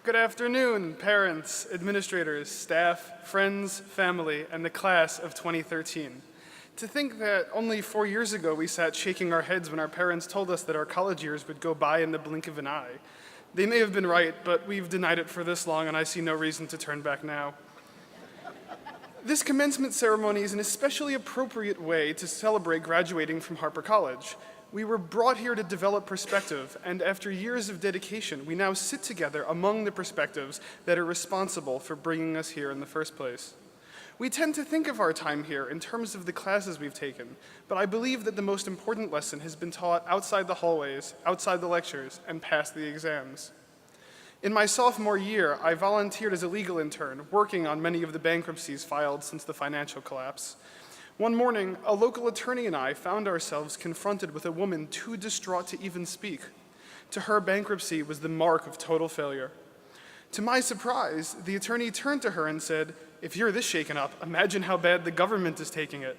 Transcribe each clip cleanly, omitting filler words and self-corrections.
Good afternoon, parents, administrators, staff, friends, family, and the class of 2013. To think that only 4 years ago we sat shaking our heads when our parents told us that our college years would go by in the blink of an eye. They may have been right, but we've denied it for this long, and I see no reason to turn back now. This commencement ceremony is an especially appropriate way to celebrate graduating from Harpur College. We were brought here to develop perspective, and after years of dedication, we now sit together among the perspectives that are responsible for bringing us here in the first place. We tend to think of our time here in terms of the classes we've taken, but I believe that the most important lesson has been taught outside the hallways, outside the lectures, and past the exams. In my sophomore year, I volunteered as a legal intern, working on many of the bankruptcies filed since the financial collapse. One morning, a local attorney and I found ourselves confronted with a woman too distraught to even speak. To her, bankruptcy was the mark of total failure. To my surprise, the attorney turned to her and said, "If you're this shaken up, imagine how bad the government is taking it."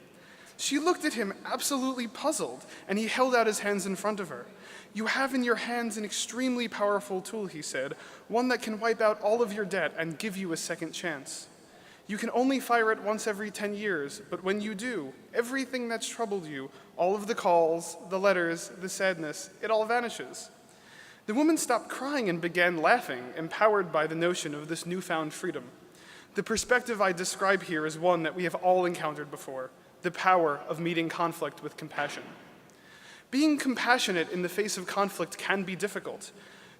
She looked at him absolutely puzzled, and he held out his hands in front of her. "You have in your hands an extremely powerful tool," he said, "one that can wipe out all of your debt and give you a second chance. You can only fire it once every 10 years, but when you do, everything that's troubled you, all of the calls, the letters, the sadness, it all vanishes." The woman stopped crying and began laughing, empowered by the notion of this newfound freedom. The perspective I describe here is one that we have all encountered before, the power of meeting conflict with compassion. Being compassionate in the face of conflict can be difficult.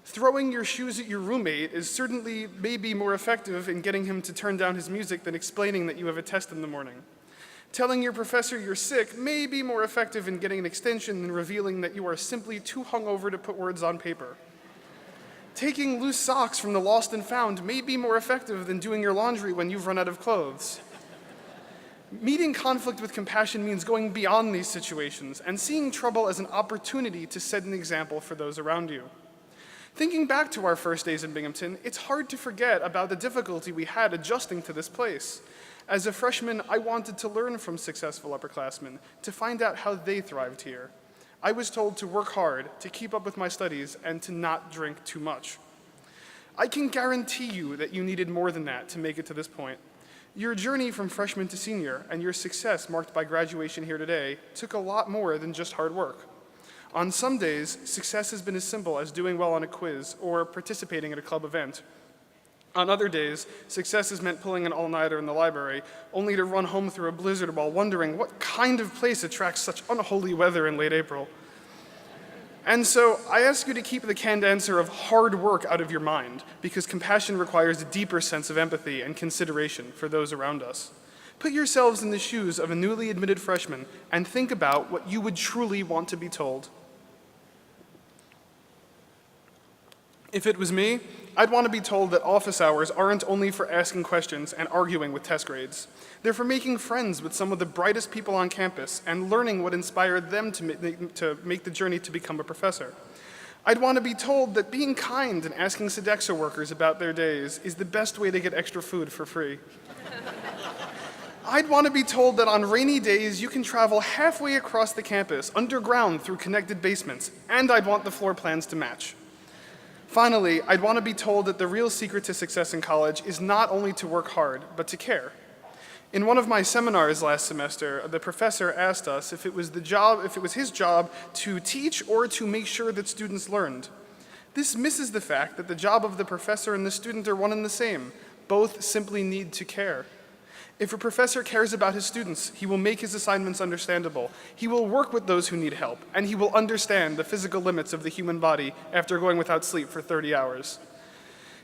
Throwing your shoes at your roommate is certainly maybe more effective in getting him to turn down his music than explaining that you have a test in the morning. Telling your professor you're sick may be more effective in getting an extension than revealing that you are simply too hungover to put words on paper. Taking loose socks from the lost and found may be more effective than doing your laundry when you've run out of clothes. Meeting conflict with compassion means going beyond these situations and seeing trouble as an opportunity to set an example for those around you. Thinking back to our first days in Binghamton, it's hard to forget about the difficulty we had adjusting to this place. As a freshman, I wanted to learn from successful upperclassmen, to find out how they thrived here. I was told to work hard, to keep up with my studies, and to not drink too much. I can guarantee you that you needed more than that to make it to this point. Your journey from freshman to senior, and your success marked by graduation here today, took a lot more than just hard work. On some days, success has been as simple as doing well on a quiz or participating at a club event. On other days, success has meant pulling an all-nighter in the library, only to run home through a blizzard while wondering what kind of place attracts such unholy weather in late April. And so, I ask you to keep the canned answer of hard work out of your mind, because compassion requires a deeper sense of empathy and consideration for those around us. Put yourselves in the shoes of a newly admitted freshman and think about what you would truly want to be told. If it was me, I'd want to be told that office hours aren't only for asking questions and arguing with test grades. They're for making friends with some of the brightest people on campus and learning what inspired them to make the journey to become a professor. I'd want to be told that being kind and asking Sodexo workers about their days is the best way to get extra food for free. I'd want to be told that on rainy days you can travel halfway across the campus, underground through connected basements, and I'd want the floor plans to match. Finally, I'd want to be told that the real secret to success in college is not only to work hard, but to care. In one of my seminars last semester, the professor asked us if it was his job to teach or to make sure that students learned. This misses the fact that the job of the professor and the student are one and the same. Both simply need to care. If a professor cares about his students, he will make his assignments understandable. He will work with those who need help, and he will understand the physical limits of the human body after going without sleep for 30 hours.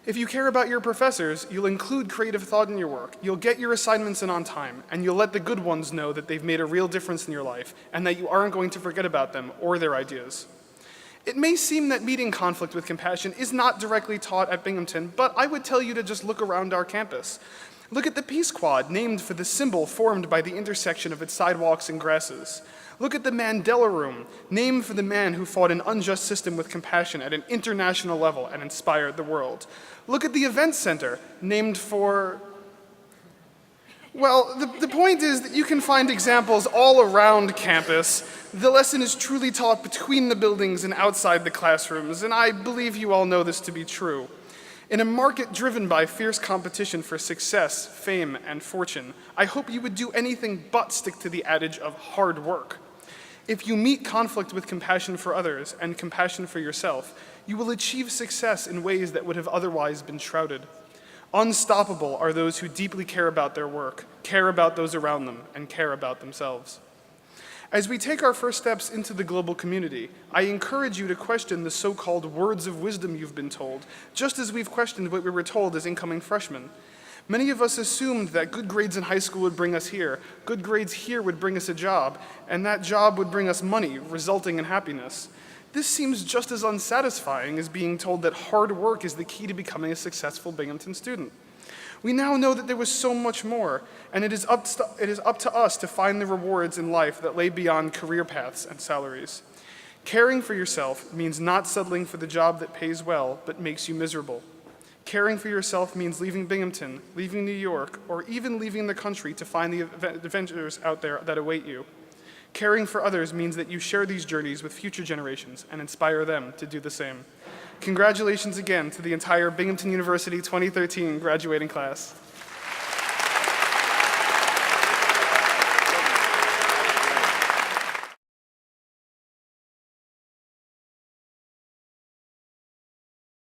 If you care about your professors, you'll include creative thought in your work, you'll get your assignments in on time, and you'll let the good ones know that they've made a real difference in your life, and that you aren't going to forget about them or their ideas. It may seem that meeting conflict with compassion is not directly taught at Binghamton, but I would tell you to just look around our campus. Look at the Peace Quad, named for the symbol formed by the intersection of its sidewalks and grasses. Look at the Mandela Room, named for the man who fought an unjust system with compassion at an international level and inspired the world. Look at the Event Center, named for... Well, the point is that you can find examples all around campus. The lesson is truly taught between the buildings and outside the classrooms, and I believe you all know this to be true. In a market driven by fierce competition for success, fame, and fortune, I hope you would do anything but stick to the adage of hard work. If you meet conflict with compassion for others and compassion for yourself, you will achieve success in ways that would have otherwise been shrouded. Unstoppable are those who deeply care about their work, care about those around them, and care about themselves. As we take our first steps into the global community, I encourage you to question the so-called words of wisdom you've been told, just as we've questioned what we were told as incoming freshmen. Many of us assumed that good grades in high school would bring us here, good grades here would bring us a job, and that job would bring us money, resulting in happiness. This seems just as unsatisfying as being told that hard work is the key to becoming a successful Binghamton student. We now know that there was so much more, and it is up to us to find the rewards in life that lay beyond career paths and salaries. Caring for yourself means not settling for the job that pays well but makes you miserable. Caring for yourself means leaving Binghamton, leaving New York, or even leaving the country to find the adventures out there that await you. Caring for others means that you share these journeys with future generations and inspire them to do the same. Congratulations again to the entire Binghamton University 2013 graduating class.